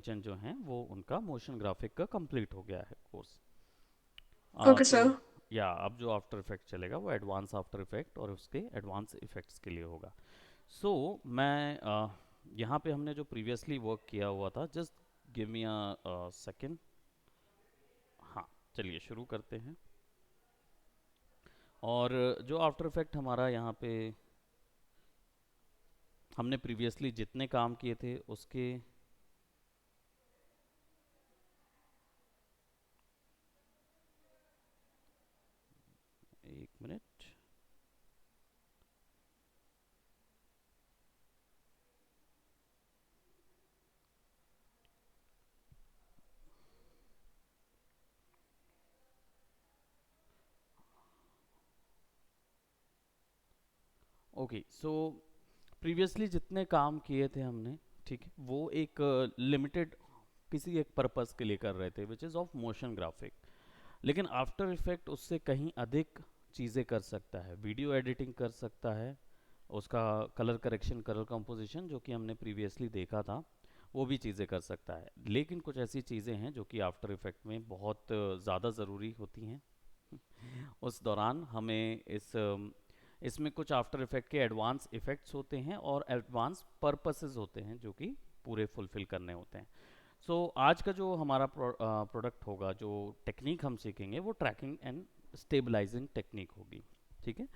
कंचन जो हैं वो उनका मोशन ग्राफिक का कंप्लीट हो गया है कोर्स। ओके तो सर। या अब जो आफ्टर इफेक्ट चलेगा वो एडवांस आफ्टर इफेक्ट और उसके एडवांस इफेक्ट्स के लिए होगा। सो मैं यहाँ पे हमने जो प्रीवियसली वर्क किया हुआ था, just give me a second. हाँ, चलिए शुरू करते हैं। और जो आफ्टर इफेक्ट हमारा यहाँ पे हमने प्रीवियसली जितने काम किए थे उसके, एक मिनट। ओके, सो प्रीवियसली जितने काम किए थे हमने, ठीक है, वो एक लिमिटेड किसी एक पर्पस के लिए कर रहे थे which is of motion graphic. लेकिन आफ्टर इफेक्ट उससे कहीं अधिक चीज़ें कर सकता है, वीडियो एडिटिंग कर सकता है, उसका कलर करेक्शन, कलर कंपोजिशन जो कि हमने प्रीवियसली देखा था वो भी चीज़ें कर सकता है। लेकिन कुछ ऐसी चीज़ें हैं जो कि आफ्टर इफेक्ट में बहुत ज़्यादा ज़रूरी होती हैं। उस दौरान हमें इसमें कुछ आफ्टर इफेक्ट के एडवांस इफेक्ट्स होते हैं और एडवांस पर्पसेस होते हैं जो कि पूरे फुलफिल करने होते हैं। आज का जो हमारा प्रोडक्ट होगा, जो टेक्निक हम सीखेंगे वो ट्रैकिंग एंड स्टेबलाइजिंग टेक्निक होगी। ठीक है।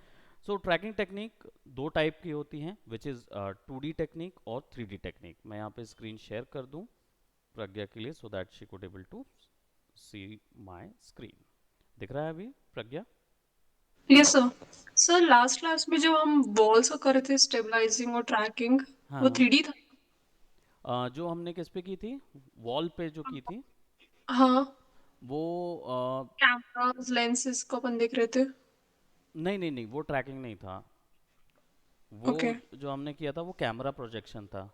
ट्रैकिंग टेक्निक दो टाइप की होती हैं विच इज़ 2D टेक्निक और 3D टेक्निक। मैं यहाँ पे स्क्रीन शेयर कर दूँ प्रज्ञा के लिए so that she could able to see my screen. दिख रहा है अभी Pragya? Yes sir. Sir last class में जो हम वॉल्स को कर रहे थे स्टेबलाइजिंग और ट्रैकिंग, हाँ वो हाँ। 3D था। जो हमने किस पे की थी, वॉल पे जो की थी, हाँ। वो कैमरास लेंसेज को अपन देख रहे थे। नहीं नहीं नहीं, वो ट्रैकिंग नहीं था। वो ओके। जो हमने किया था वो कैमरा प्रोजेक्शन था,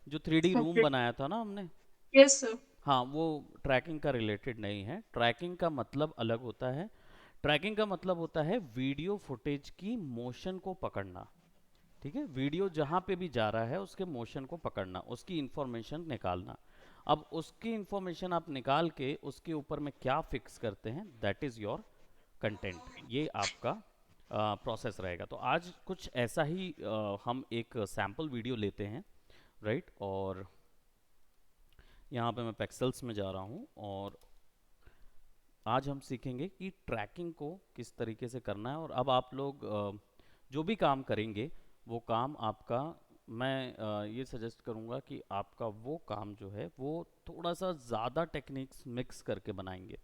जो 3D रूम ओके। बनाया था ना हमने। Yes sir. हाँ, वो ट्रैकिंग का रिलेटेड नहीं है। ट्रैकिंग का मतलब अलग होता है। ट्रैकिंग का मतलब होता है वीडियो फुटेज की मोशन को पकड़ना। ठीक है, वीडियो जहाँ पे भी जा रहा है उसके मोशन को पकड़ना, उसकी इंफॉर्मेशन निकालना। अब उसकी इंफॉर्मेशन आप निकाल के उसके ऊपर में क्या फिक्स करते हैं, दैट इज़ योर कंटेंट। ये आपका प्रोसेस रहेगा। तो आज कुछ ऐसा ही हम एक सैम्पल वीडियो लेते हैं, राइट। और यहाँ पे मैं पिक्सेल्स में जा रहा हूँ और आज हम सीखेंगे कि ट्रैकिंग को किस तरीके से करना है। और अब आप लोग जो भी काम करेंगे वो काम आपका, मैं ये सजेस्ट करूँगा कि आपका वो काम जो है वो थोड़ा सा ज़्यादा टेक्निक्स मिक्स करके बनाएंगे,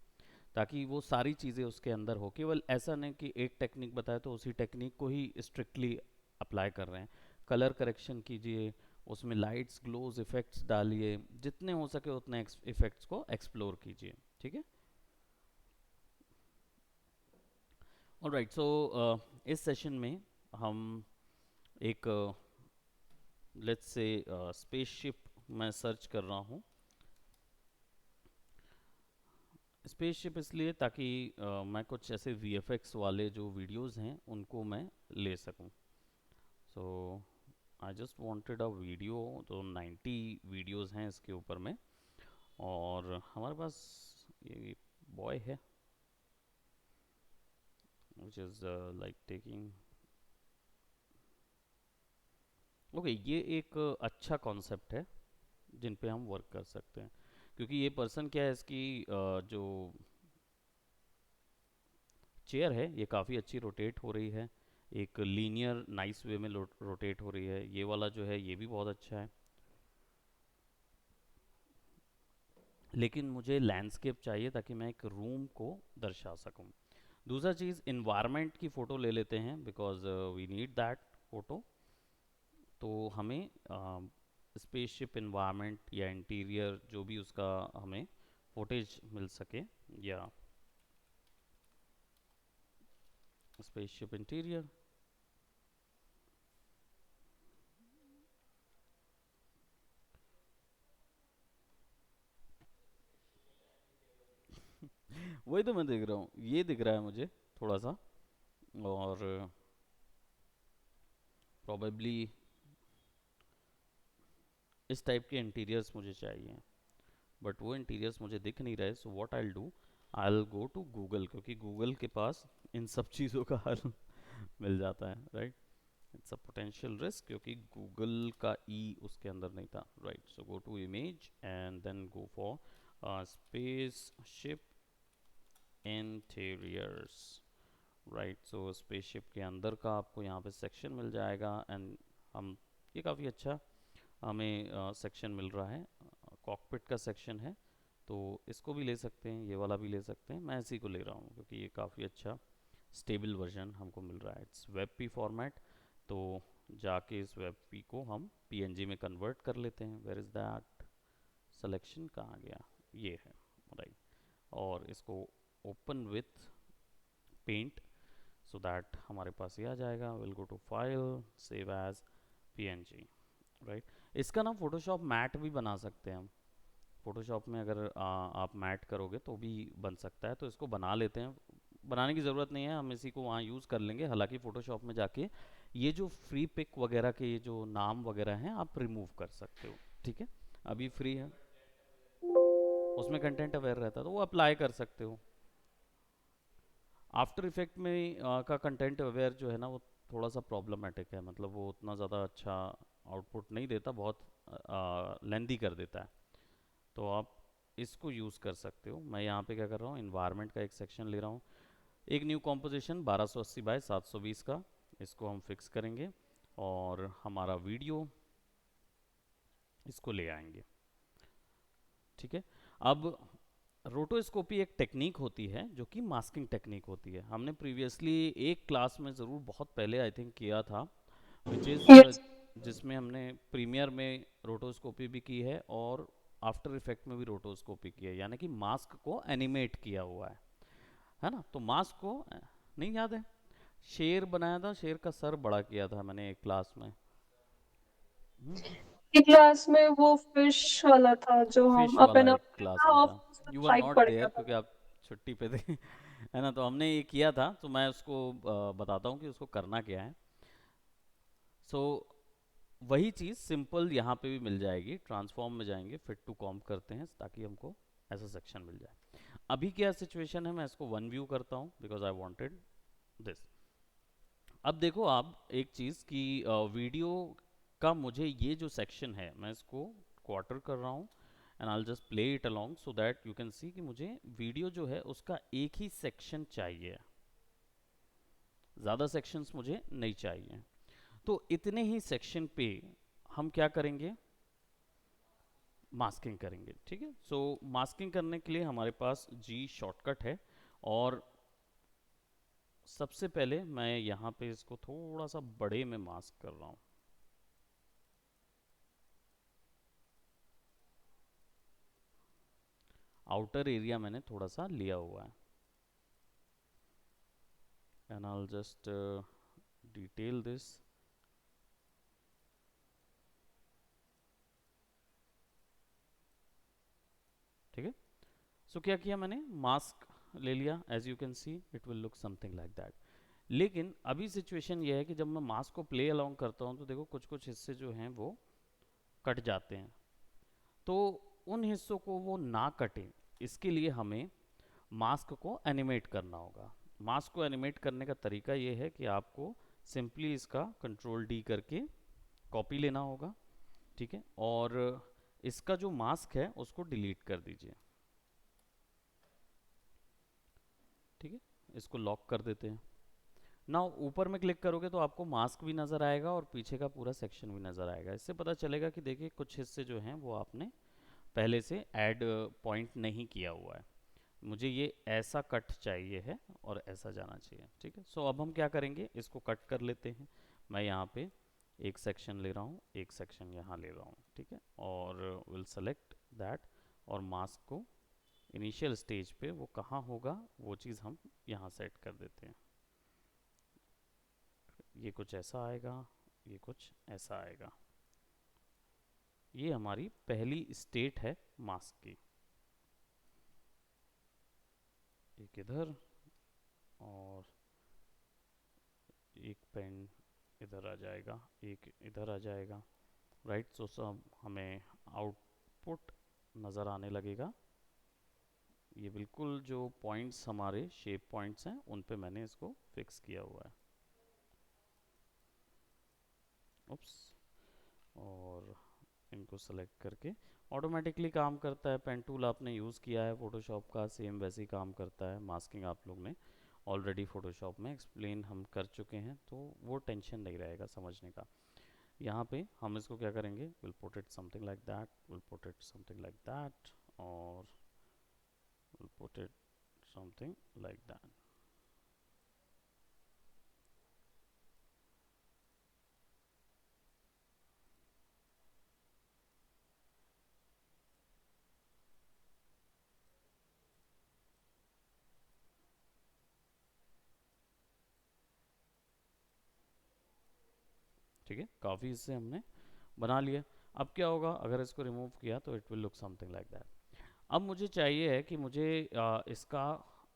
ताकि वो सारी चीज़ें उसके अंदर हो। केवल ऐसा नहीं कि एक टेक्निक बताए तो उसी टेक्निक को ही स्ट्रिक्टली अप्लाई कर रहे हैं। कलर करेक्शन कीजिए, उसमें लाइट्स, ग्लोज, इफ़ेक्ट्स डालिए, जितने हो सके उतने इफ़ेक्ट्स को एक्सप्लोर कीजिए। ठीक है। ऑलराइट, इस सेशन में हम एक, लेट्स से, स्पेसशिप मैं सर्च कर रहा हूँ। स्पेसशिप इसलिए ताकि मैं कुछ ऐसे वीएफएक्स वाले जो वीडियोस हैं उनको मैं ले सकूं। So I just wanted a video. तो 90 वीडियोस हैं इसके ऊपर में, और हमारे पास ये बॉय है which is like taking. Okay, ये एक अच्छा कॉन्सेप्ट है जिन पे हम वर्क कर सकते हैं, क्योंकि ये पर्सन क्या है, इसकी जो चेयर है ये काफ़ी अच्छी रोटेट हो रही है, एक लीनियर नाइस वे में रोटेट हो रही है। ये वाला जो है ये भी बहुत अच्छा है, लेकिन मुझे लैंडस्केप चाहिए ताकि मैं एक रूम को दर्शा सकूं। दूसरा चीज़, इन्वायरमेंट की फ़ोटो ले लेते हैं because we need that photo. तो हमें स्पेसशिप इन्वायरमेंट या इंटीरियर जो भी उसका हमें फुटेज मिल सके, या स्पेसशिप इंटीरियर। वही तो मैं देख रहा हूँ, ये दिख रहा है मुझे थोड़ा सा। और प्रोबेबली इस टाइप के इंटीरियर्स मुझे चाहिए। बट वो इंटीरियर्स मुझे दिख नहीं रहे, so what I will do, I will go to Google, क्योंकि गूगल के पास इन सब चीज़ों का हल मिल जाता है, right. It's a potential risk, क्योंकि गूगल का ई उसके अंदर नहीं था, right. So go to image and then go for spaceship interiors, right. So spaceship के अंदर का आपको यहाँ पे सेक्शन मिल जाएगा, एंड हम ये काफ़ी अच्छा हमें सेक्शन मिल रहा है, कॉकपिट का सेक्शन है। तो इसको भी ले सकते हैं, ये वाला भी ले सकते हैं, मैं इसी को ले रहा हूँ क्योंकि ये काफ़ी अच्छा स्टेबल वर्जन हमको मिल रहा है। इट्स वेब पी फॉर्मेट, तो जाके इस वेब पी को हम पीएनजी में कन्वर्ट कर लेते हैं। वेयर इज़ दैट सिलेक्शन, कहाँ गया, ये है, राइट। और इसको open with paint, so that हमारे पास ये आ जाएगा। Will go to file, save as PNG, right. इसका ना फोटोशॉप मैट भी बना सकते हैं हम। फोटोशॉप में अगर आप मैट करोगे तो भी बन सकता है, तो इसको बना लेते हैं। बनाने की ज़रूरत नहीं है, हम इसी को वहाँ यूज़ कर लेंगे। हालांकि फ़ोटोशॉप में जाके ये जो फ्री पिक वगैरह के ये जो नाम वगैरह हैं आप रिमूव कर सकते हो, ठीक है, अभी फ्री है। उसमें कंटेंट अवेयर रहता है तो वो अप्लाई कर सकते हो। आफ्टर इफेक्ट में का कंटेंट अवेयर जो है ना, वो थोड़ा सा प्रॉब्लमेटिक है, मतलब वो उतना ज़्यादा अच्छा आउटपुट नहीं देता, बहुत लेंदी कर देता है। तो आप इसको यूज़ कर सकते हो। मैं यहाँ पे क्या कर रहा हूँ, इन्वायरमेंट का एक सेक्शन ले रहा हूँ, एक न्यू कॉम्पोजिशन 1280 बाय 720 का, इसको हम फिक्स करेंगे और हमारा वीडियो इसको ले आएंगे, ठीक है। अब रोटोस्कोपी एक टेक्निक होती है जो कि मास्किंग टेक्निक होती है। हमने प्रीवियसली एक क्लास में ज़रूर बहुत पहले आई थिंक किया था, विच इज़ यस। जिसमें हमने प्रीमियर में रोटोस्कोपी भी की है और आफ्टर इफेक्ट में भी रोटोस्कोपी की है, यानी कि मास्क को एनिमेट किया हुआ है ना। तो मास्क को नहीं याद है, शेर बनाया था, शेर का सर बड़ा किया था मैंने एक क्लास में। की क्लास में वो फिश वाला था जो हम फिश अपन वाला एक क्लास में था, यू आर स्ट्राइक नॉट पड़ गया देयर था। क्योंकि आप छुट्टी पे थे है ना। तो हमने ये किया था, तो मैं उसको बताता हूँ कि उसको करना क्या है। सो वही चीज़ सिंपल यहाँ पे भी मिल जाएगी। ट्रांसफॉर्म में जाएंगे, फिट टू कॉम्प करते हैं ताकि हमको ऐसा सेक्शन मिल जाए। अभी क्या सिचुएशन है, मैं इसको वन व्यू करता हूँ बिकॉज आई वांटेड दिस। अब देखो आप एक चीज़ कि वीडियो का मुझे ये जो सेक्शन है मैं इसको क्वार्टर कर रहा हूँ, and I just play it along so that you can सी कि मुझे वीडियो जो है उसका एक ही सेक्शन चाहिए, ज़्यादा सेक्शंस मुझे नहीं चाहिए। तो इतने ही सेक्शन पे हम क्या करेंगे, मास्किंग करेंगे, ठीक है। सो मास्किंग करने के लिए हमारे पास जी शॉर्टकट है, और सबसे पहले मैं यहाँ पे इसको थोड़ा सा बड़े में मास्क कर रहा हूँ। आउटर एरिया मैंने थोड़ा सा लिया हुआ है, and I just detail this, ठीक है। सो क्या किया मैंने, मास्क ले लिया, as you can see it will look something like that. लेकिन अभी सिचुएशन ये है कि जब मैं मास्क को प्ले अलाउंग करता हूँ तो देखो कुछ कुछ हिस्से जो हैं वो कट जाते हैं। तो उन हिस्सों को वो ना कटे, इसके लिए हमें मास्क को एनिमेट करना होगा। मास्क को एनिमेट करने का तरीका ये है कि आपको सिंपली इसका कंट्रोल डी करके कॉपी लेना होगा, ठीक है, और इसका जो मास्क है उसको डिलीट कर दीजिए, ठीक है। इसको लॉक कर देते हैं ना। ऊपर में क्लिक करोगे तो आपको मास्क भी नज़र आएगा और पीछे का पूरा सेक्शन भी नज़र आएगा। इससे पता चलेगा कि देखिए कुछ हिस्से जो हैं वो आपने पहले से ऐड पॉइंट नहीं किया हुआ है। मुझे ये ऐसा कट चाहिए है और ऐसा जाना चाहिए, ठीक है। सो अब हम क्या करेंगे, इसको कट कर लेते हैं। मैं यहाँ पे एक सेक्शन ले रहा हूँ, एक सेक्शन यहाँ ले रहा हूँ, ठीक है, और विल सेलेक्ट दैट, और मास्क को इनिशियल स्टेज पे वो कहाँ होगा वो चीज़ हम यहाँ सेट कर देते हैं। ये कुछ ऐसा आएगा, ये कुछ ऐसा आएगा। ये हमारी पहली स्टेट है मास्क की। एक इधर और एक पेन इधर आ जाएगा, एक इधर आ जाएगा, राइट। सो सब हमें आउटपुट नज़र आने लगेगा। ये बिल्कुल जो पॉइंट्स हमारे शेप पॉइंट्स हैं उन पे मैंने इसको फिक्स किया हुआ है। उप्स। और इनको सेलेक्ट करके ऑटोमेटिकली काम करता है। पेन टूल आपने यूज़ किया है फोटोशॉप का, सेम वैसे ही काम करता है। मास्किंग आप लोग ने ऑलरेडी फोटोशॉप में एक्सप्लेन हम कर चुके हैं, तो वो टेंशन नहीं रहेगा समझने का। यहाँ पे हम इसको क्या करेंगे, will put it something like that, will put it something like that, और will put it something like that. ठीक है, काफ़ी इससे हमने बना लिया। अब क्या होगा, अगर इसको रिमूव किया तो it will look something like that. अब मुझे चाहिए है कि मुझे इसका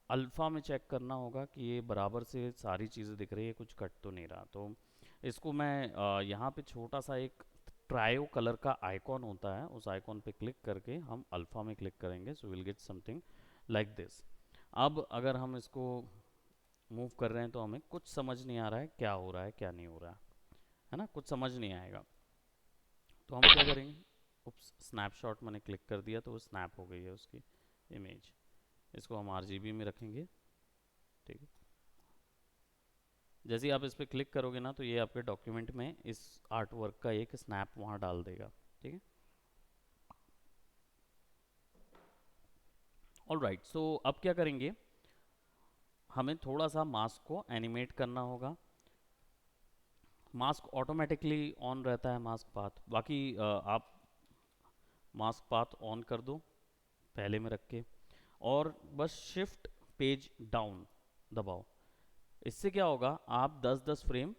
अल्फ़ा में चेक करना होगा कि ये बराबर से सारी चीज़ें दिख रही है, कुछ कट तो नहीं रहा। तो इसको मैं यहाँ पे छोटा सा एक ट्रायो कलर का आइकॉन होता है, उस आइकॉन पे क्लिक करके हम अल्फ़ा में क्लिक करेंगे, so will get something like this. अब अगर हम इसको मूव कर रहे हैं तो हमें कुछ समझ नहीं आ रहा है क्या हो रहा है क्या नहीं हो रहा है ना, कुछ समझ नहीं आएगा। तो हम क्या करेंगे, उप्स, स्नैपशॉट मैंने क्लिक कर दिया तो वो स्नैप हो गई है उसकी इमेज। इसको हम आरजीबी में रखेंगे। ठीक है, जैसे ही आप इस पर क्लिक करोगे ना तो ये आपके डॉक्यूमेंट में इस आर्ट वर्क का एक स्नैप वहाँ डाल देगा। ठीक है, ऑल राइट। सो अब क्या करेंगे, हमें थोड़ा सा मास्क को एनिमेट करना होगा। मास्क ऑटोमेटिकली ऑन रहता है, मास्क पाथ। बाकी आप मास्क पाथ ऑन कर दो पहले में रख के, और बस शिफ्ट पेज डाउन दबाओ। इससे क्या होगा, आप 10-10 फ्रेम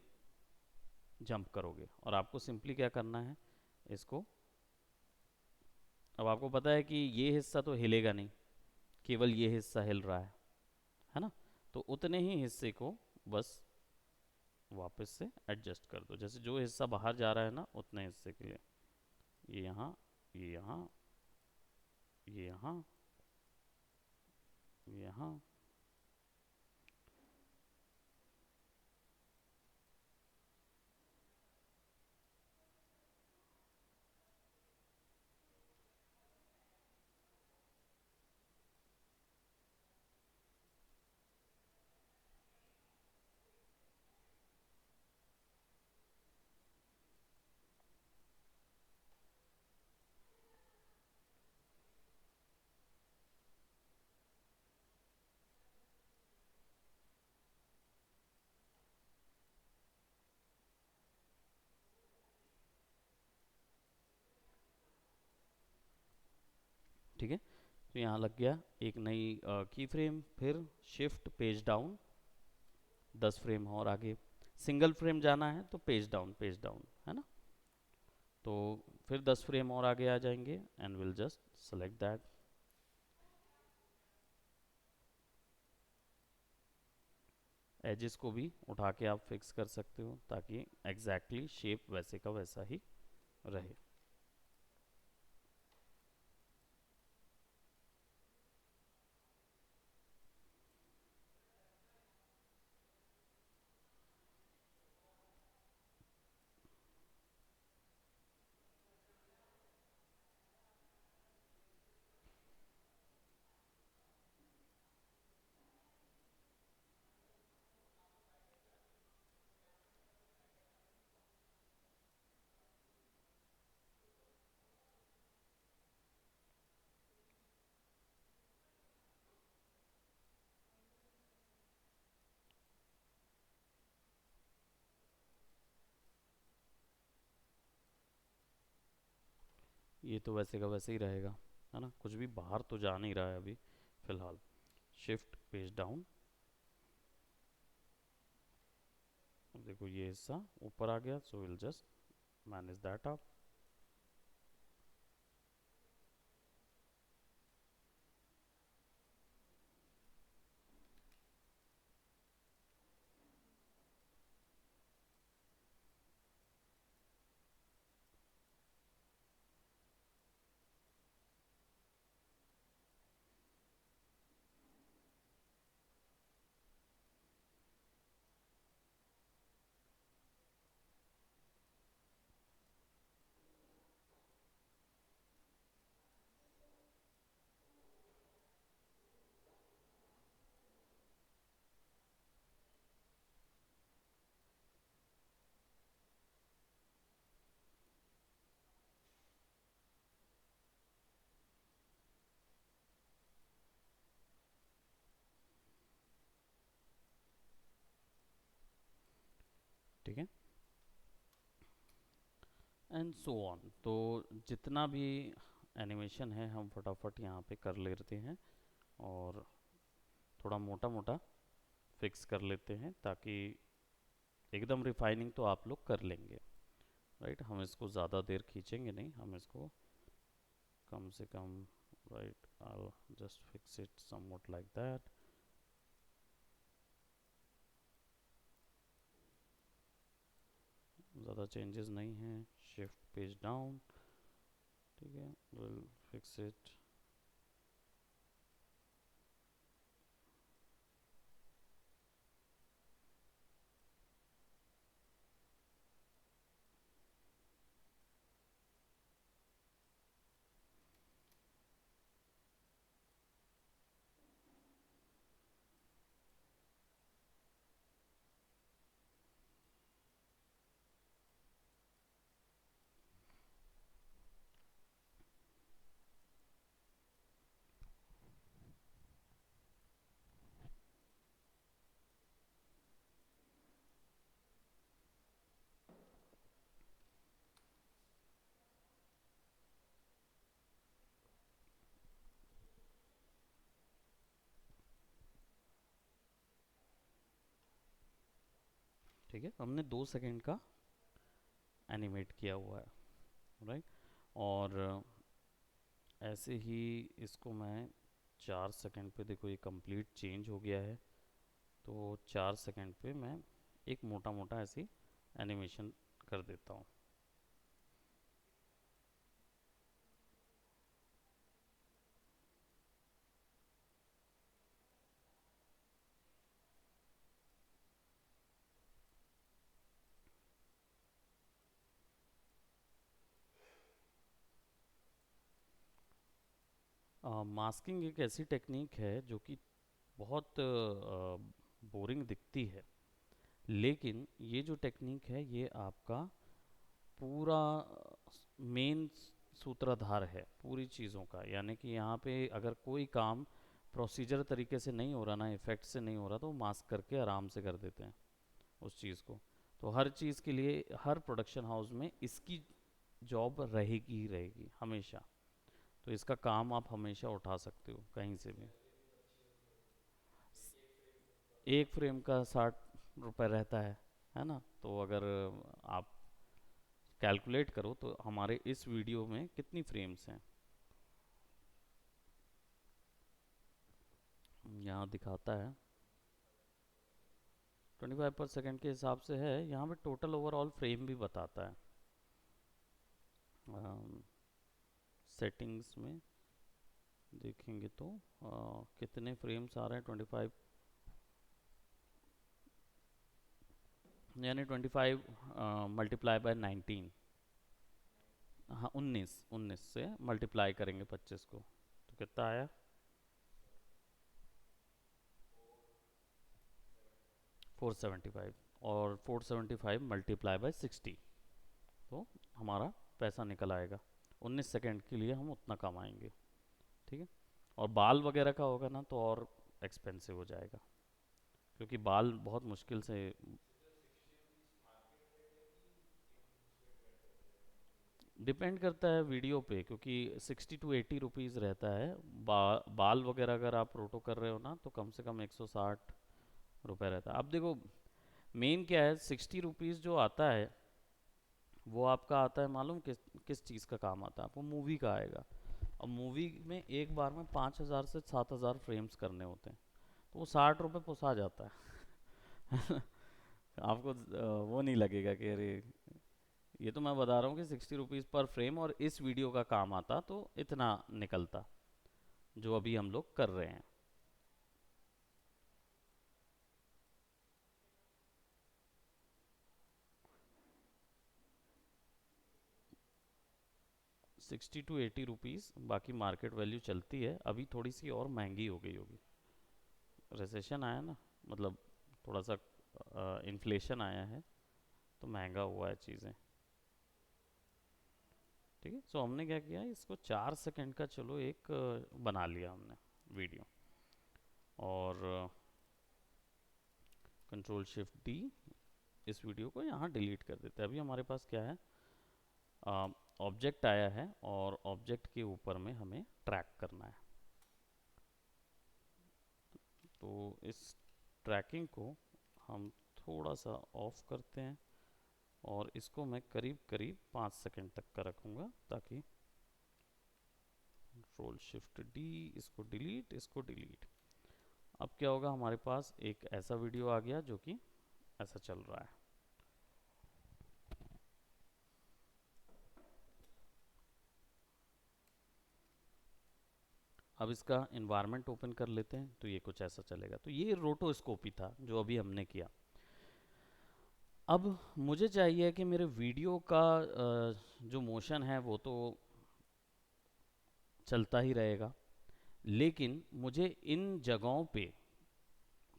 जंप करोगे, और आपको सिंपली क्या करना है इसको। अब आपको पता है कि ये हिस्सा तो हिलेगा नहीं, केवल ये हिस्सा हिल रहा है ना। तो उतने ही हिस्से को बस वापस से एडजस्ट कर दो। जैसे जो हिस्सा बाहर जा रहा है ना, उतने हिस्से के लिए ये यहाँ, ये यहाँ, ये यहाँ, ये यहाँ। ठीक है, तो यहाँ लग गया एक नई की फ्रेम। फिर शिफ्ट पेज डाउन, 10 फ्रेम और आगे। सिंगल फ्रेम जाना है तो पेज डाउन है ना। तो फिर 10 फ्रेम और आगे आ जाएंगे, and will just select that. Edges को भी उठा के आप फिक्स कर सकते हो ताकि एग्जैक्टली शेप वैसे का वैसा ही रहे। ये तो वैसे का वैसे ही रहेगा, है ना, कुछ भी बाहर तो जा नहीं रहा है अभी फिलहाल। शिफ्ट पेज डाउन, अब देखो ये हिस्सा ऊपर आ गया, so will just manage that up. ठीक है, एंड सो ऑन। तो जितना भी एनिमेशन है हम फटाफट यहाँ पे कर लेते हैं और थोड़ा मोटा मोटा फिक्स कर लेते हैं, ताकि एकदम रिफाइनिंग तो आप लोग कर लेंगे, राइट। हम इसको ज़्यादा देर खींचेंगे नहीं, हम इसको कम से कम, right, I'll just fix it somewhat like that। ज़्यादा चेंजेस नहीं हैं, शिफ्ट पेज डाउन, ठीक है, we'll fix it। ठीक है, हमने 2 सेकंड का एनिमेट किया हुआ है, राइट। और ऐसे ही इसको मैं 4 सेकंड पे, देखो ये कंप्लीट चेंज हो गया है, तो 4 सेकंड पे मैं एक मोटा मोटा ऐसी एनिमेशन कर देता हूँ। मास्किंग एक ऐसी टेक्निक है जो कि बहुत बोरिंग दिखती है, लेकिन ये जो टेक्निक है ये आपका पूरा मेन सूत्रधार है पूरी चीज़ों का। यानी कि यहाँ पे अगर कोई काम प्रोसीजर तरीके से नहीं हो रहा ना, इफेक्ट से नहीं हो रहा, तो मास्क करके आराम से कर देते हैं उस चीज़ को। तो हर चीज़ के लिए हर प्रोडक्शन हाउस में इसकी जॉब रहेगी ही रहेगी हमेशा। तो इसका काम आप हमेशा उठा सकते हो कहीं से भी। एक फ्रेम का 60 रुपये रहता है ना। तो अगर आप कैलकुलेट करो तो हमारे इस वीडियो में कितनी फ्रेम्स हैं, यहाँ दिखाता है 25 पर सेकेंड के हिसाब से है। यहाँ पे टोटल ओवरऑल फ्रेम भी बताता है सेटिंग्स में देखेंगे तो कितने फ्रेम्स आ रहे हैं 25, यानी 25 मल्टीप्लाई बाय 19। हाँ, 19 से मल्टीप्लाई करेंगे 25 को तो कितना आया 475, और 475 मल्टीप्लाई बाय 60, तो हमारा पैसा निकल आएगा। 19 सेकेंड के लिए हम उतना कमाएंगे, ठीक है। और बाल वगैरह का होगा ना तो और एक्सपेंसिव हो जाएगा, क्योंकि बाल बहुत मुश्किल से। डिपेंड करता है वीडियो पे, क्योंकि 60 to 80 रुपीज़ रहता है। बाल वगैरह अगर आप रोटो कर रहे हो ना तो कम से कम 160 रुपये रहता है। अब देखो मेन क्या है, 60 रुपीज़ जो आता है वो आपका आता है, मालूम किस चीज़ का काम आता है आपको, मूवी का आएगा। अब मूवी में एक बार में 5,000 से 7,000 फ्रेम्स करने होते हैं, तो वो 60 रुपये पोसा जाता है। आपको वो नहीं लगेगा कि अरे, ये तो मैं बता रहा हूँ कि 60 रुपीज़ पर फ्रेम, और इस वीडियो का काम आता तो इतना निकलता जो अभी हम लोग कर रहे हैं। 60 to 80 रुपीज़ बाकी मार्केट वैल्यू चलती है। अभी थोड़ी सी और महंगी हो गई होगी, रिसेशन आया ना, मतलब थोड़ा सा इन्फ्लेशन आया है तो महंगा हुआ है चीज़ें, ठीक है। सो हमने क्या किया, इसको 4 सेकंड का चलो एक बना लिया हमने वीडियो, और कंट्रोल शिफ्ट डी, इस वीडियो को यहाँ डिलीट कर देते हैं। अभी हमारे पास क्या है, ऑब्जेक्ट आया है और ऑब्जेक्ट के ऊपर में हमें ट्रैक करना है। तो इस ट्रैकिंग को हम थोड़ा सा ऑफ करते हैं और इसको मैं करीब करीब 5 सेकंड तक का रखूँगा, ताकि कंट्रोल शिफ्ट डी, इसको डिलीट, इसको डिलीट। अब क्या होगा, हमारे पास एक ऐसा वीडियो आ गया जो कि ऐसा चल रहा है। अब इसका इन्वायरमेंट ओपन कर लेते हैं तो ये कुछ ऐसा चलेगा। तो ये रोटोस्कोपी था जो अभी हमने किया। अब मुझे चाहिए कि मेरे वीडियो का जो मोशन है वो तो चलता ही रहेगा, लेकिन मुझे इन जगहों पे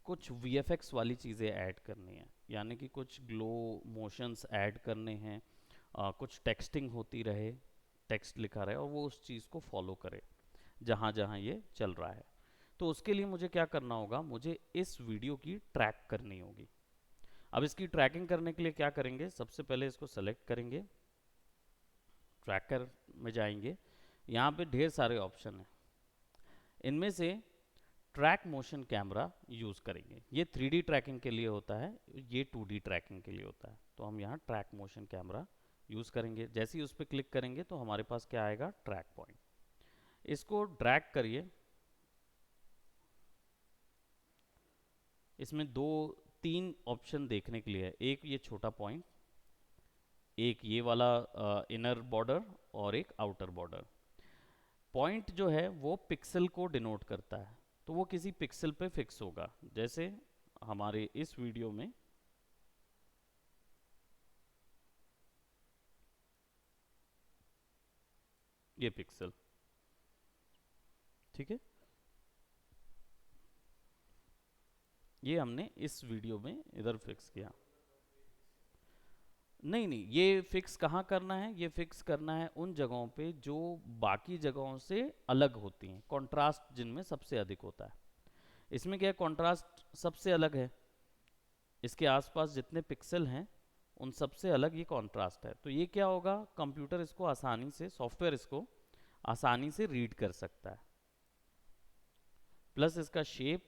कुछ VFX वाली चीज़ें ऐड करनी है, यानी कि कुछ ग्लो मोशंस ऐड करने हैं, कुछ टेक्सटिंग होती रहे, टेक्स्ट लिखा रहे और वो उस चीज़ को फॉलो करे जहाँ जहाँ ये चल रहा है। तो उसके लिए मुझे क्या करना होगा, मुझे इस वीडियो की ट्रैक करनी होगी। अब इसकी ट्रैकिंग करने के लिए क्या करेंगे, सबसे पहले इसको सेलेक्ट करेंगे, ट्रैकर में जाएंगे, यहाँ पे ढेर सारे ऑप्शन हैं, इनमें से ट्रैक मोशन कैमरा यूज़ करेंगे। ये 3D ट्रैकिंग के लिए होता है, ये 2D ट्रैकिंग के लिए होता है। तो हम यहाँ ट्रैक मोशन कैमरा यूज़ करेंगे। जैसे ही उस पर क्लिक करेंगे तो हमारे पास क्या आएगा, ट्रैक पॉइंट। इसको ड्रैग करिए। इसमें 2-3 ऑप्शन देखने के लिए है, एक ये छोटा पॉइंट, एक ये वाला इनर बॉर्डर और एक आउटर बॉर्डर। पॉइंट जो है वो पिक्सल को डिनोट करता है, तो वो किसी पिक्सल पे फिक्स होगा। जैसे हमारे इस वीडियो में ये पिक्सल, ठीक है, ये हमने इस वीडियो में इधर फिक्स किया। नहीं नहीं, ये फिक्स कहाँ करना है, ये फिक्स करना है उन जगहों पे जो बाकी जगहों से अलग होती हैं, कंट्रास्ट जिनमें सबसे अधिक होता है। इसमें क्या है, कंट्रास्ट सबसे अलग है, इसके आसपास जितने पिक्सल हैं उन सबसे अलग ये कंट्रास्ट है। तो ये क्या होगा, कंप्यूटर इसको आसानी से, सॉफ्टवेयर इसको आसानी से रीड कर सकता है। प्लस इसका शेप।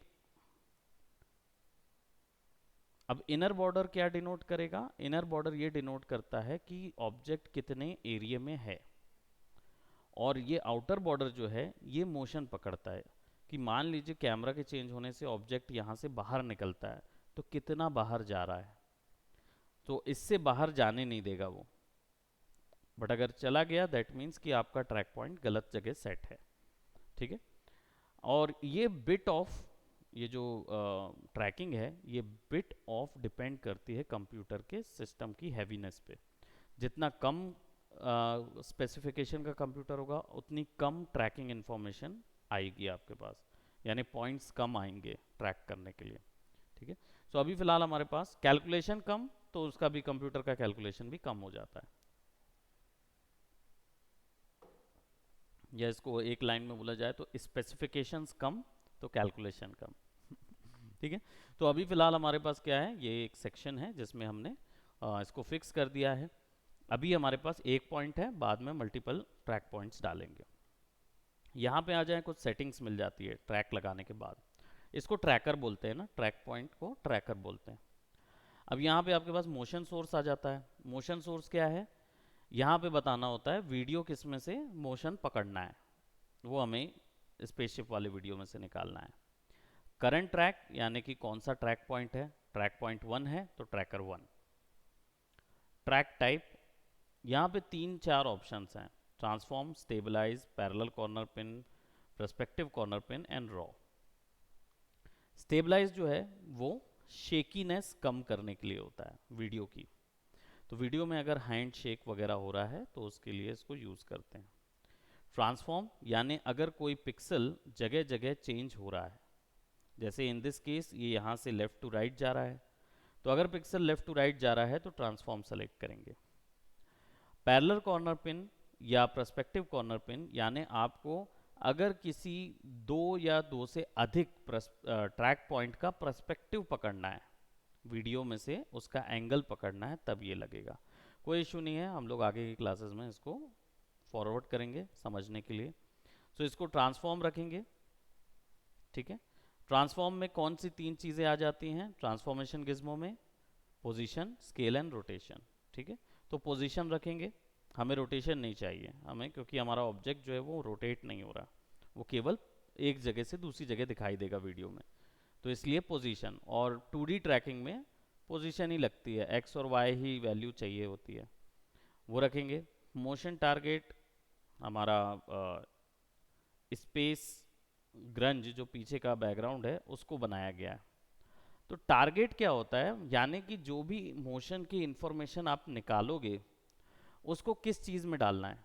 अब इनर बॉर्डर क्या डिनोट करेगा, इनर बॉर्डर ये डिनोट करता है कि ऑब्जेक्ट कितने एरिया में है, और ये आउटर बॉर्डर जो है ये मोशन पकड़ता है कि मान लीजिए कैमरा के चेंज होने से ऑब्जेक्ट यहाँ से बाहर निकलता है तो कितना बाहर जा रहा है, तो इससे बाहर जाने नहीं देगा वो। बट अगर चला गया दैट मीन्स कि आपका ट्रैक पॉइंट गलत जगह सेट है, ठीक है। और ये बिट ऑफ, ये जो ट्रैकिंग है ये बिट ऑफ डिपेंड करती है कंप्यूटर के सिस्टम की हैवीनेस पे। जितना कम स्पेसिफिकेशन का कंप्यूटर होगा उतनी कम ट्रैकिंग इन्फॉर्मेशन आएगी आपके पास, यानी पॉइंट्स कम आएंगे ट्रैक करने के लिए, ठीक है। सो अभी फ़िलहाल हमारे पास कैलकुलेशन कम, तो उसका भी, कंप्यूटर का कैलकुलेशन भी कम हो जाता है, या इसको एक लाइन में बोला जाए तो स्पेसिफिकेशंस कम तो कैलकुलेशन कम, ठीक है। तो अभी फ़िलहाल हमारे पास क्या है, ये एक सेक्शन है जिसमें हमने इसको फिक्स कर दिया है। अभी हमारे पास एक पॉइंट है, बाद में मल्टीपल ट्रैक पॉइंट्स डालेंगे। यहाँ पे आ जाए, कुछ सेटिंग्स मिल जाती है ट्रैक लगाने के बाद, इसको ट्रैकर बोलते हैं ना, ट्रैक पॉइंट को ट्रैकर बोलते हैं। अब यहाँ पे आपके पास मोशन सोर्स आ जाता है। मोशन सोर्स क्या है, यहाँ पे बताना होता है वीडियो किस में से मोशन पकड़ना है, वो हमें स्पेसशिप वाले वीडियो में से निकालना है। करंट ट्रैक यानी कि कौन सा ट्रैक पॉइंट है, ट्रैक पॉइंट 1 है तो ट्रैकर 1। ट्रैक टाइप, यहाँ पे 3-4 ऑप्शंस हैं, transform, stabilize, parallel corner pin, perspective corner pin and raw. Stabilize जो है वो शेकीनेस कम करने के लिए होता है वीडियो की, तो वीडियो में अगर हैंड शेक वगैरह हो रहा है तो उसके लिए इसको यूज़ करते हैं। ट्रांसफॉर्म यानी अगर कोई पिक्सल जगह जगह चेंज हो रहा है, जैसे इन दिस केस ये यहाँ से लेफ़्ट टू राइट जा रहा है, तो अगर पिक्सल लेफ़्ट टू राइट जा रहा है तो ट्रांसफॉर्म सेलेक्ट करेंगे। पैरेलल कॉर्नर पिन या पर्सपेक्टिव कॉर्नर पिन यानी आपको अगर किसी 2 या 2 से अधिक ट्रैक पॉइंट का पर्सपेक्टिव पकड़ना है वीडियो में से उसका एंगल पकड़ना है तब ये लगेगा। कोई इशू नहीं है, हम लोग आगे की क्लासेस में इसको फॉरवर्ड करेंगे समझने के लिए। सो इसको ट्रांसफॉर्म रखेंगे, ठीक है। ट्रांसफॉर्म में कौन सी 3 चीज़ें आ जाती हैं ट्रांसफॉर्मेशन गिज्मो में? पोजीशन, स्केल एंड रोटेशन, ठीक है। तो पोजीशन रखेंगे, हमें रोटेशन नहीं चाहिए हमें, क्योंकि हमारा ऑब्जेक्ट जो है वो रोटेट नहीं हो रहा, वो केवल एक जगह से दूसरी जगह दिखाई देगा वीडियो में, तो इसलिए पोजीशन। और 2D ट्रैकिंग में पोजीशन ही लगती है, एक्स और वाई ही वैल्यू चाहिए होती है, वो रखेंगे। मोशन टारगेट हमारा स्पेस ग्रंज जो पीछे का बैकग्राउंड है उसको बनाया गया है। तो टारगेट क्या होता है, यानी कि जो भी मोशन की इंफॉर्मेशन आप निकालोगे उसको किस चीज में डालना है,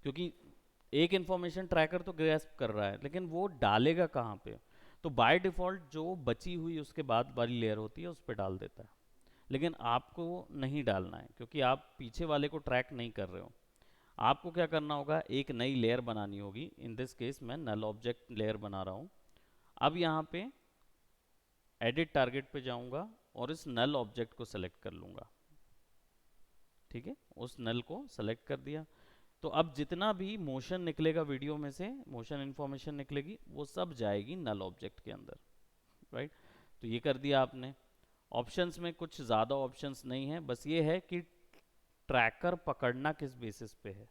क्योंकि एक इंफॉर्मेशन ट्रैकर तो ग्रेस्प कर रहा है लेकिन वो डालेगा कहाँ पे? तो बाय डिफॉल्ट जो बची हुई उसके बाद वाली लेयर होती है उस पर डाल देता है, लेकिन आपको नहीं डालना है क्योंकि आप पीछे वाले को ट्रैक नहीं कर रहे हो। आपको क्या करना होगा, एक नई लेयर बनानी होगी। इन दिस केस मैं नल ऑब्जेक्ट लेयर बना रहा हूँ। अब यहाँ पे एडिट टारगेट पे जाऊंगा और इस नल ऑब्जेक्ट को सेलेक्ट कर लूंगा, ठीक है। उस नल को सेलेक्ट कर दिया, तो अब जितना भी मोशन निकलेगा वीडियो में से, मोशन इंफॉर्मेशन निकलेगी, वो सब जाएगी नल ऑब्जेक्ट के अंदर, राइट। तो ये कर दिया आपने। ऑप्शंस में कुछ ज़्यादा ऑप्शंस नहीं है, बस ये है कि ट्रैकर पकड़ना किस बेसिस पे है,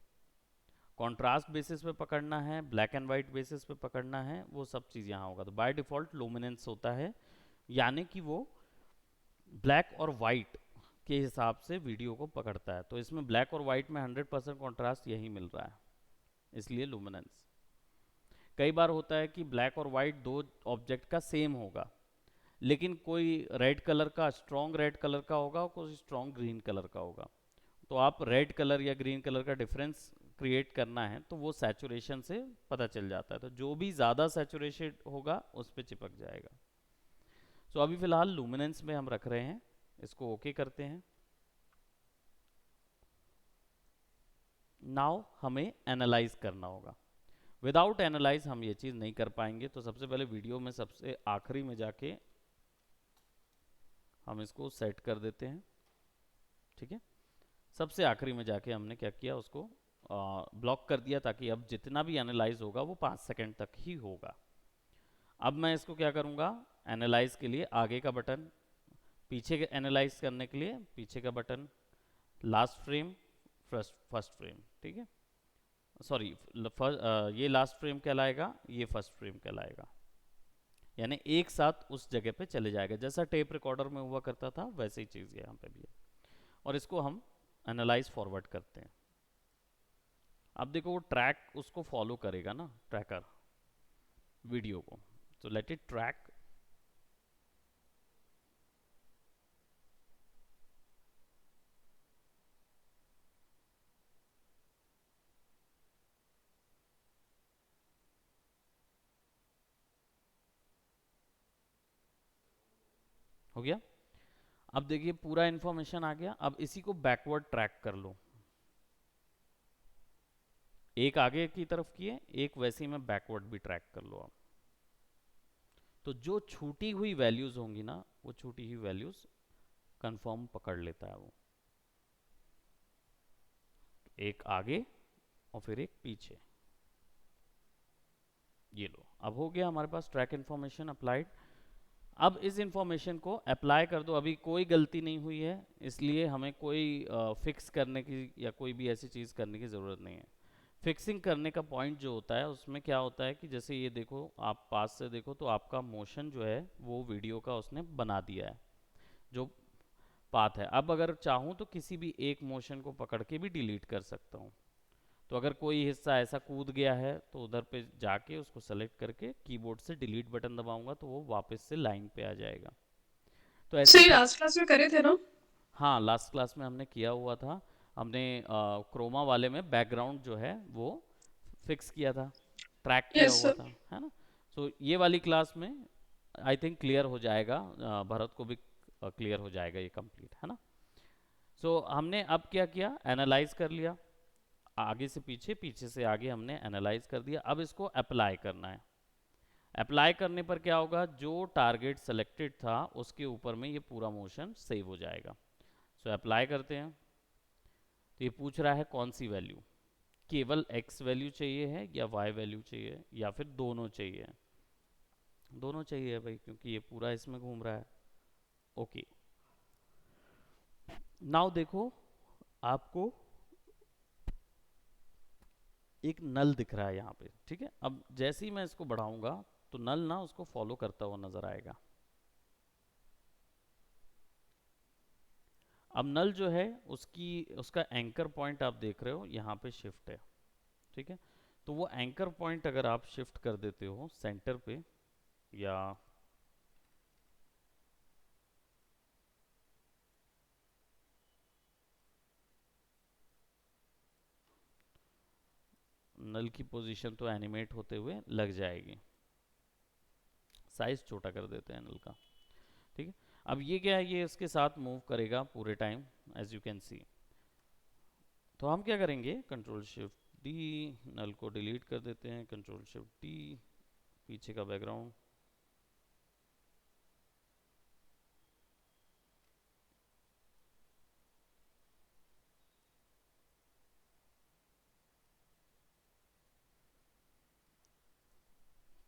कॉन्ट्रास्ट बेसिस पे पकड़ना है, ब्लैक एंड वाइट बेसिस पे पकड़ना है, वो सब चीज़ यहाँ होगा। तो बाय डिफ़ॉल्ट लुमिनेंस होता है, यानी कि वो ब्लैक और वाइट के हिसाब से वीडियो को पकड़ता है। तो इसमें ब्लैक और वाइट में 100% कॉन्ट्रास्ट यही मिल रहा है, इसलिए लुमिनेंस। कई बार होता है कि ब्लैक और वाइट दो ऑब्जेक्ट का सेम होगा, लेकिन कोई रेड कलर का स्ट्रॉन्ग रेड कलर का होगा और कोई स्ट्रॉन्ग ग्रीन कलर का होगा। तो आप रेड कलर या ग्रीन कलर का डिफरेंस क्रिएट करना है तो वो सैचुरेशन से पता चल जाता है, तो जो भी ज़्यादा सैचुरेशन होगा उस पर चिपक जाएगा। सो अभी फिलहाल लुमिनेंस में हम रख रहे हैं, इसको ओके करते हैं। नाउ हमें एनालाइज करना होगा। विदाउट एनालाइज हम ये चीज़ नहीं कर पाएंगे, तो सबसे पहले वीडियो में सबसे आखिरी में जाके हम इसको सेट कर देते हैं, ठीक है। सबसे आखिरी में जाके हमने क्या किया, उसको ब्लॉक कर दिया, ताकि अब जितना भी एनालाइज होगा वो 5 सेकंड तक ही होगा। अब मैं इसको क्या करूँगा, एनालाइज के लिए आगे का बटन, पीछे के एनालाइज करने के लिए पीछे का button, last frame first frame, ठीक है। सॉरी, ये लास्ट फ्रेम कहलाएगा, ये फर्स्ट फ्रेम कहलाएगा, यानी एक साथ उस जगह पे चले जाएगा, जैसा टेप रिकॉर्डर में हुआ करता था वैसे ही चीज़ यहाँ पे भी है। और इसको हम एनालाइज फॉरवर्ड करते हैं। अब देखो वो ट्रैक उसको फॉलो करेगा ना, ट्रैकर वीडियो को, तो लेट इट ट्रैक। हो गया। अब देखिए पूरा इंफॉर्मेशन आ गया। अब इसी को बैकवर्ड ट्रैक कर लो, एक आगे की तरफ किए, एक वैसे ही में बैकवर्ड भी ट्रैक कर लो आप। तो जो छूटी हुई वैल्यूज होंगी ना, वो छूटी हुई वैल्यूज कंफर्म पकड़ लेता है वो, एक आगे और फिर एक पीछे। ये लो, अब हो गया हमारे पास ट्रैक इन्फॉर्मेशन अप्लाइड। अब इस इंफॉर्मेशन को अप्लाई कर दो, अभी कोई गलती नहीं हुई है, इसलिए हमें कोई फिक्स करने की या कोई भी ऐसी चीज़ करने की ज़रूरत नहीं है। फिक्सिंग करने का पॉइंट जो होता है उसमें क्या होता है कि जैसे ये देखो, आप पास से देखो तो आपका मोशन जो है वो वीडियो का उसने बना दिया है, जो पाथ है। अब अगर चाहूँ तो किसी भी एक मोशन को पकड़ के भी डिलीट कर सकता हूँ। तो अगर कोई हिस्सा ऐसा कूद गया है तो उधर पे जाके उसको सेलेक्ट करके कीबोर्ड से डिलीट बटन दबाऊंगा तो वो वापस से लाइन पे आ जाएगा। तो ऐसे सो ही ये सब। लास्ट क्लास में करे थे ना? हाँ, लास्ट क्लास में हमने किया हुआ था। हमने क्रोमा वाले में बैकग्राउंड जो है वो फिक्स किया था, ट्रैक किया यस हुआ सर। था, है ना। सो ये वाली क्लास में आई थिंक क्लियर हो जाएगा, भरत को भी क्लियर हो जाएगा ये कंप्लीट, है ना। सो हमने अब क्या किया, एनालाइज कर लिया, आगे से पीछे, पीछे से आगे हमने एनालाइज कर दिया। अब इसको अप्लाई करना है। अप्लाई करने पर क्या होगा, जो टारगेट सेलेक्टेड था उसके ऊपर में ये पूरा मोशन सेव हो जाएगा। सो अप्लाई करते हैं, तो ये पूछ रहा है कौन सी वैल्यू, केवल x वैल्यू चाहिए है या y वैल्यू चाहिए या फिर दोनों चाहिए। दोनों चाहिए है भाई, क्योंकि ये पूरा इसमें घूम रहा है। ओके, नाउ देखो, आपको एक नल दिख रहा है यहाँ पे, ठीक है। अब जैसे ही मैं इसको बढ़ाऊंगा तो नल ना उसको फॉलो करता हुआ नजर आएगा। अब नल जो है उसकी उसका एंकर पॉइंट आप देख रहे हो यहाँ पे शिफ्ट है, ठीक है। तो वो एंकर पॉइंट अगर आप शिफ्ट कर देते हो सेंटर पे, या नल की पोजीशन तो एनिमेट होते हुए लग जाएगी। साइज छोटा कर देते हैं नल का, ठीक है। अब ये क्या है, ये इसके साथ मूव करेगा पूरे time, as you can see. तो हम क्या करेंगे, कंट्रोल शिफ्ट डी, नल को डिलीट कर देते हैं, कंट्रोल शिफ्ट डी, पीछे का बैकग्राउंड।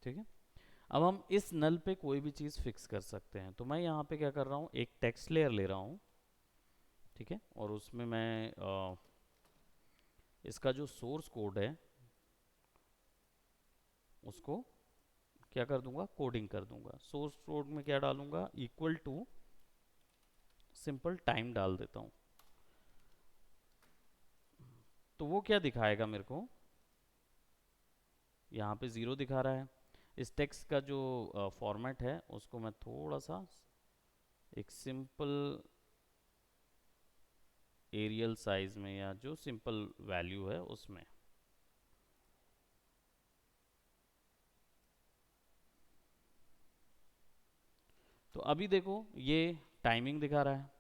ठीक है, अब हम इस नल पे कोई भी चीज़ फिक्स कर सकते हैं। तो मैं यहाँ पे क्या कर रहा हूँ, एक टेक्स्ट लेयर ले रहा हूँ, ठीक है। और उसमें मैं इसका जो सोर्स कोड है उसको क्या कर दूंगा, कोडिंग कर दूंगा। सोर्स कोड में क्या डालूंगा, इक्वल टू सिंपल टाइम डाल देता हूँ। तो वो क्या दिखाएगा मेरे को, यहाँ पे ज़ीरो दिखा रहा है। इस टेक्स्ट का जो फॉर्मेट है उसको मैं थोड़ा सा एक सिंपल एरियल साइज में, या जो सिंपल वैल्यू है उसमें। तो अभी देखो ये टाइमिंग दिखा रहा है।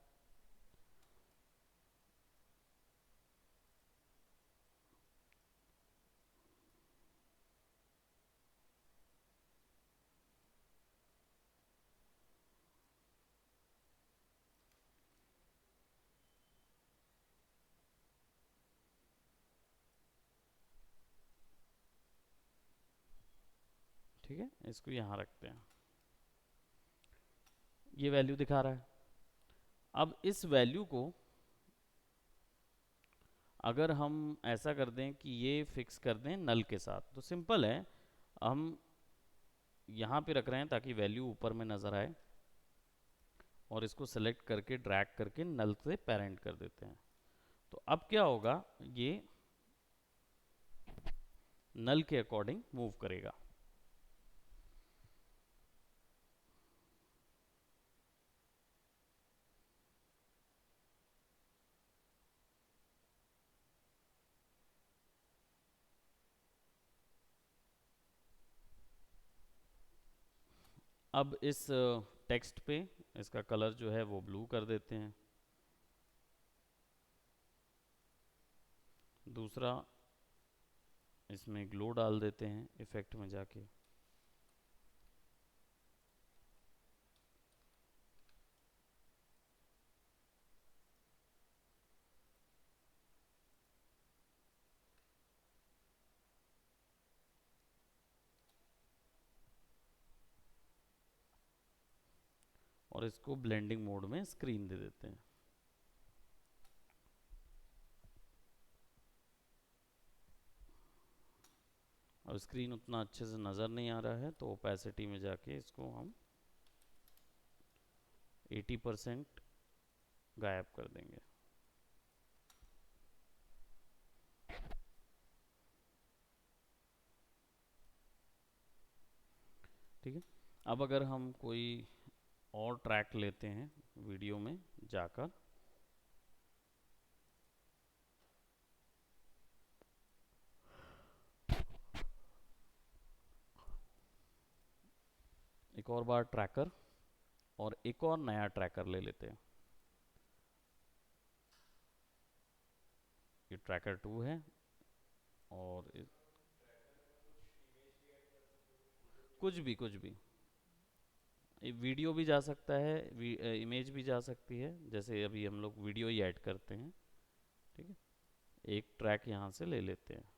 ठीक है, इसको यहाँ रखते हैं, ये वैल्यू दिखा रहा है। अब इस वैल्यू को अगर हम ऐसा कर दें कि ये फिक्स कर दें नल के साथ, तो सिंपल है, हम यहाँ पे रख रहे हैं ताकि वैल्यू ऊपर में नज़र आए, और इसको सेलेक्ट करके ड्रैग करके नल से पेरेंट कर देते हैं। तो अब क्या होगा, ये नल के अकॉर्डिंग मूव करेगा। अब इस टेक्स्ट पे इसका कलर जो है वो ब्लू कर देते हैं। दूसरा, इसमें ग्लो डाल देते हैं इफेक्ट में जाके। और इसको ब्लेंडिंग मोड में स्क्रीन दे देते हैं। अब स्क्रीन उतना अच्छे से नज़र नहीं आ रहा है, तो ओपेसिटी में जाके इसको हम 80% गायब कर देंगे। ठीक है, अब अगर हम कोई और ट्रैक लेते हैं वीडियो में जाकर, एक और बार ट्रैकर, और एक और नया ट्रैकर ले लेते हैं। ये ट्रैकर 2 है, और कुछ भी वीडियो भी जा सकता है, इमेज भी जा सकती है, जैसे अभी हम लोग वीडियो ही ऐड करते हैं। ठीक है, एक ट्रैक यहाँ से ले लेते हैं।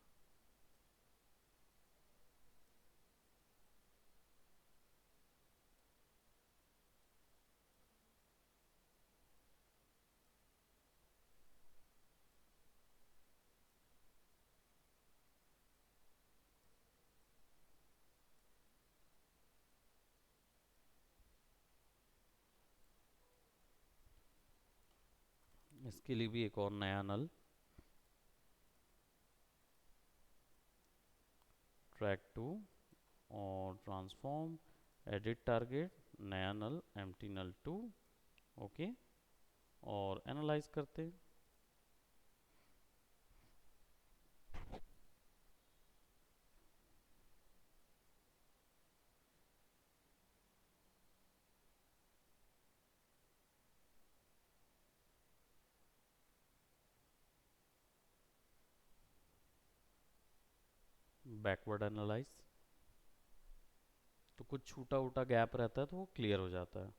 इसके लिए भी एक और नया नल, ट्रैक टू और ट्रांसफॉर्म, एडिट टारगेट, नया नल, एम्प्टी नल टू। ओके, और एनालाइज करते हैं। बैकवर्ड एनालाइज, तो कुछ छूटा उटा गैप रहता है तो वो क्लियर हो जाता है।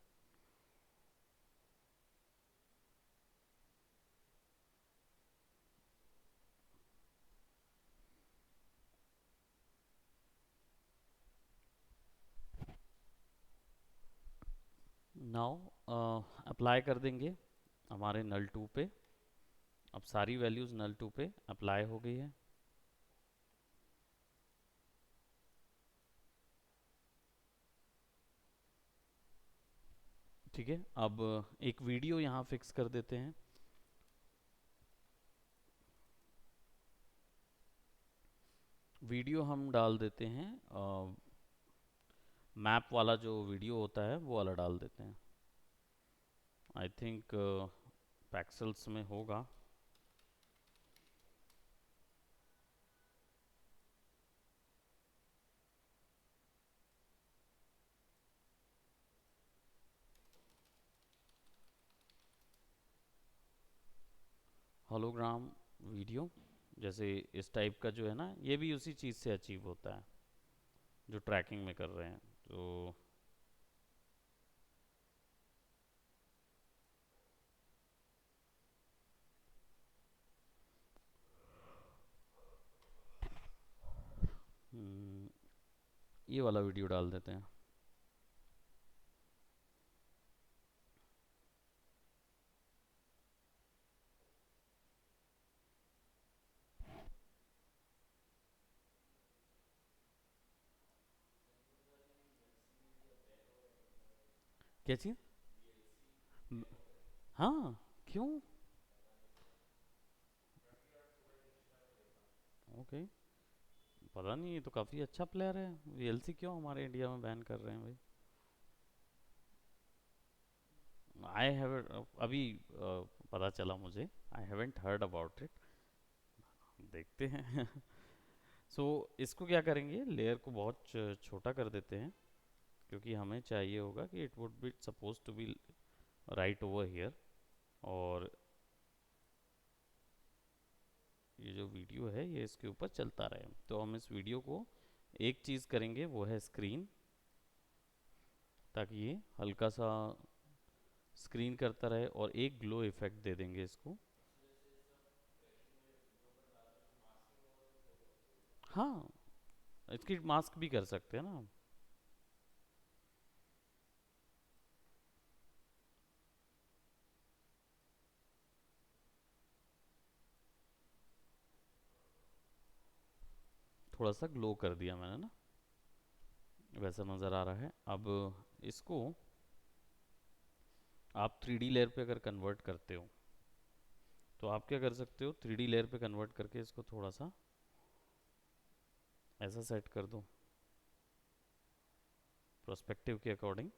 नाउ अप्लाई कर देंगे हमारे नल टू पे। अब सारी वैल्यूज नल टू पे अप्लाई हो गई है। ठीक है, अब एक वीडियो यहाँ फिक्स कर देते हैं। वीडियो हम डाल देते हैं, मैप वाला जो वीडियो होता है वो वाला डाल देते हैं। आई थिंक पैक्सल्स में होगा। होलोग्राम वीडियो, जैसे इस टाइप का जो है ना, ये भी उसी चीज़ से अचीव होता है जो ट्रैकिंग में कर रहे हैं। तो हम्म, ये वाला वीडियो डाल देते हैं। क्या चीज़? ब- हाँ, क्यों? ओके, पता नहीं, ये तो काफ़ी अच्छा प्लेयर है। वीएलसी क्यों हमारे इंडिया में बैन कर रहे हैं भाई? आई हैव अभी पता चला मुझे। I haven't heard about it. देखते हैं। सो इसको क्या करेंगे, लेयर को बहुत छोटा कर देते हैं, क्योंकि हमें चाहिए होगा कि it would be suppose to be right over here. और ये जो वीडियो है ये इसके ऊपर चलता रहे। तो हम इस वीडियो को एक चीज़ करेंगे, वो है स्क्रीन, ताकि ये हल्का सा स्क्रीन करता रहे, और एक ग्लो इफेक्ट दे देंगे इसको। हाँ, इसकी मास्क भी कर सकते हैं ना हम। थोड़ा सा ग्लो कर दिया मैंने ना, वैसा नज़र आ रहा है। अब इसको आप 3D लेयर पे अगर कन्वर्ट करते हो, तो आप क्या कर सकते हो, 3D लेयर पे कन्वर्ट करके इसको थोड़ा सा ऐसा सेट कर दो प्रोस्पेक्टिव के अकॉर्डिंग।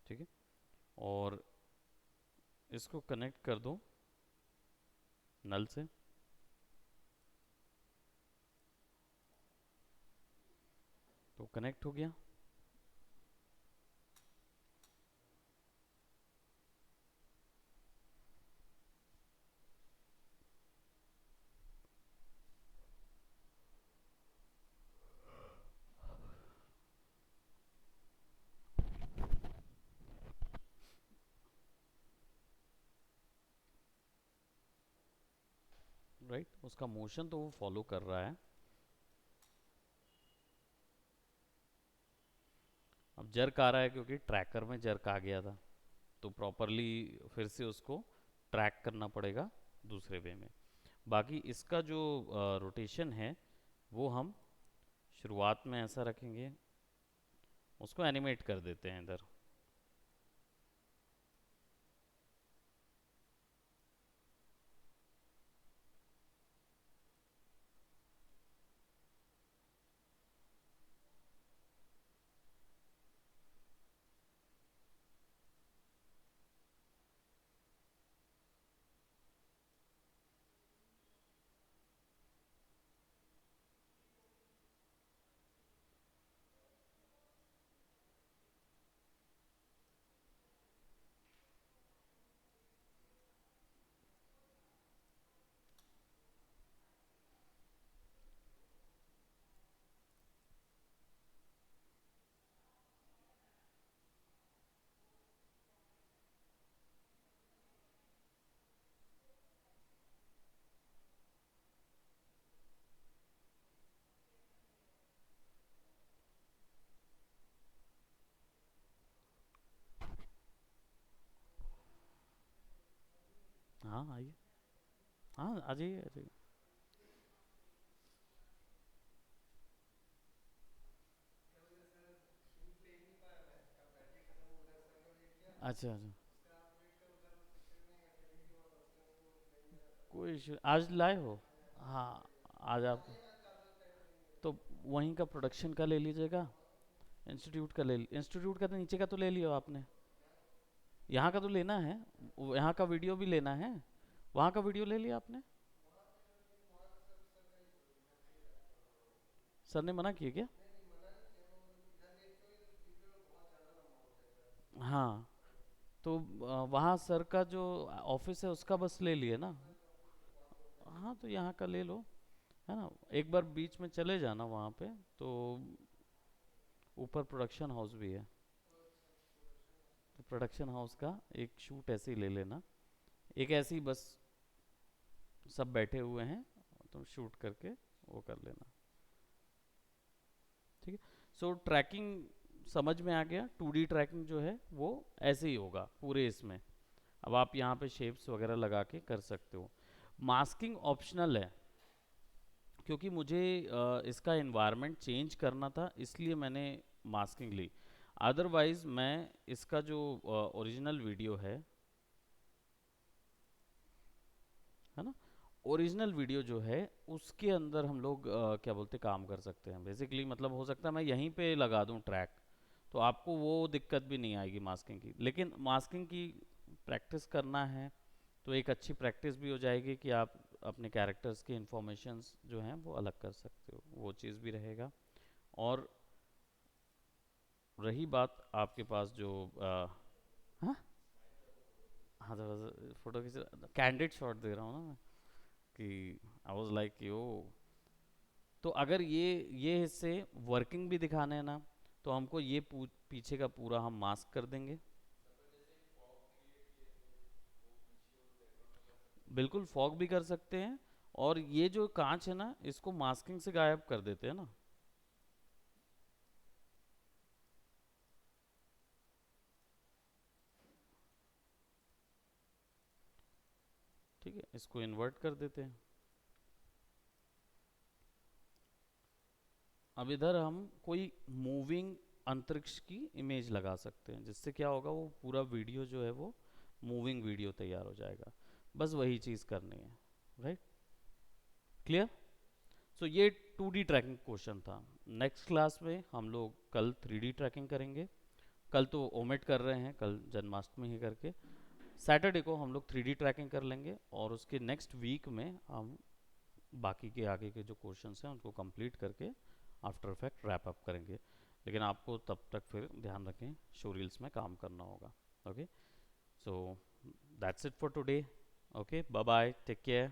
ठीक है, और इसको कनेक्ट कर दो नल से। तो कनेक्ट हो गया। राइट, उसका मोशन तो वो फॉलो कर रहा है। अब जर्क आ रहा है क्योंकि ट्रैकर में जर्क आ गया था, तो प्रॉपरली फिर से उसको ट्रैक करना पड़ेगा दूसरे वे में। बाकी इसका जो रोटेशन है वो हम शुरुआत में ऐसा रखेंगे, उसको एनिमेट कर देते हैं इधर। हाँ आइए, हाँ आ जाइए आ जाइए। अच्छा अच्छा, कोई इशू आज लाए हो? हाँ, आज आप तो वहीं का प्रोडक्शन का ले लीजिएगा, इंस्टीट्यूट का इंस्टीट्यूट का तो नीचे का तो ले लियो आपने, यहाँ का तो लेना है, यहाँ का वीडियो भी लेना है, वहाँ का वीडियो ले लिया आपने? सर ने मना किया क्या? हाँ, तो वहाँ सर का जो ऑफिस है उसका बस ले लिए ना। हाँ तो यहाँ का ले लो, है ना। एक बार बीच में चले जाना वहाँ पे, तो ऊपर प्रोडक्शन हाउस भी है, तो प्रोडक्शन हाउस का एक शूट ऐसे ही ले लेना, एक ऐसी बस सब बैठे हुए हैं, तुम शूट करके वो कर लेना। ठीक है, सो ट्रैकिंग समझ में आ गया। 2D ट्रैकिंग जो है वो ऐसे ही होगा पूरे इसमें। अब आप यहाँ पे शेप्स वगैरह लगा के कर सकते हो। मास्किंग ऑप्शनल है, क्योंकि मुझे इसका एनवायरनमेंट चेंज करना था, इसलिए मैंने मास्किंग ली। अदरवाइज मैं इसका जो ओरिजिनल वीडियो है ना, ओरिजिनल वीडियो जो है उसके अंदर हम लोग क्या बोलते काम कर सकते हैं बेसिकली। मतलब हो सकता है मैं यहीं पे लगा दूं ट्रैक, तो आपको वो दिक्कत भी नहीं आएगी मास्किंग की। लेकिन मास्किंग की प्रैक्टिस करना है तो एक अच्छी प्रैक्टिस भी हो जाएगी कि आप अपने कैरेक्टर्स की इंफॉर्मेशंस जो हैं वो अलग कर सकते हो, वो चीज़ भी रहेगा। और रही बात आपके पास जो हाँ हाँ, तो फोटो खींच, कैंडिड शॉट दे रहा हूँ ना मैं, कि आई वाज लाइक यो। तो अगर ये हिस्से वर्किंग भी दिखाने हैं ना, तो हमको ये पीछे का पूरा हम मास्क कर देंगे। बिल्कुल फॉग भी कर सकते हैं, और ये जो कांच है ना इसको मास्किंग से गायब कर देते हैं ना। ठीक है, इसको इन्वर्ट कर देते हैं। अब इधर हम कोई मूविंग अंतरिक्ष की इमेज लगा सकते हैं, जिससे क्या होगा वो पूरा वीडियो जो है वो मूविंग वीडियो तैयार हो जाएगा। बस वही चीज़ करनी है, राइट, क्लियर। सो ये 2D ट्रैकिंग क्वेश्चन था। नेक्स्ट क्लास में हम लोग कल 3D ट्रैकिंग करेंगे। कल तो ओमिट कर रहे हैं, कल जन्माष्टमी है करके। सैटरडे को हम लोग 3D ट्रैकिंग कर लेंगे, और उसके नेक्स्ट वीक में हम बाकी के आगे के जो क्वेश्चंस हैं उनको कंप्लीट करके आफ्टर इफेक्ट रैप अप करेंगे। लेकिन आपको तब तक फिर ध्यान रखें, शो रील्स में काम करना होगा। Okay, so that's it for today. Okay, bye bye, take care.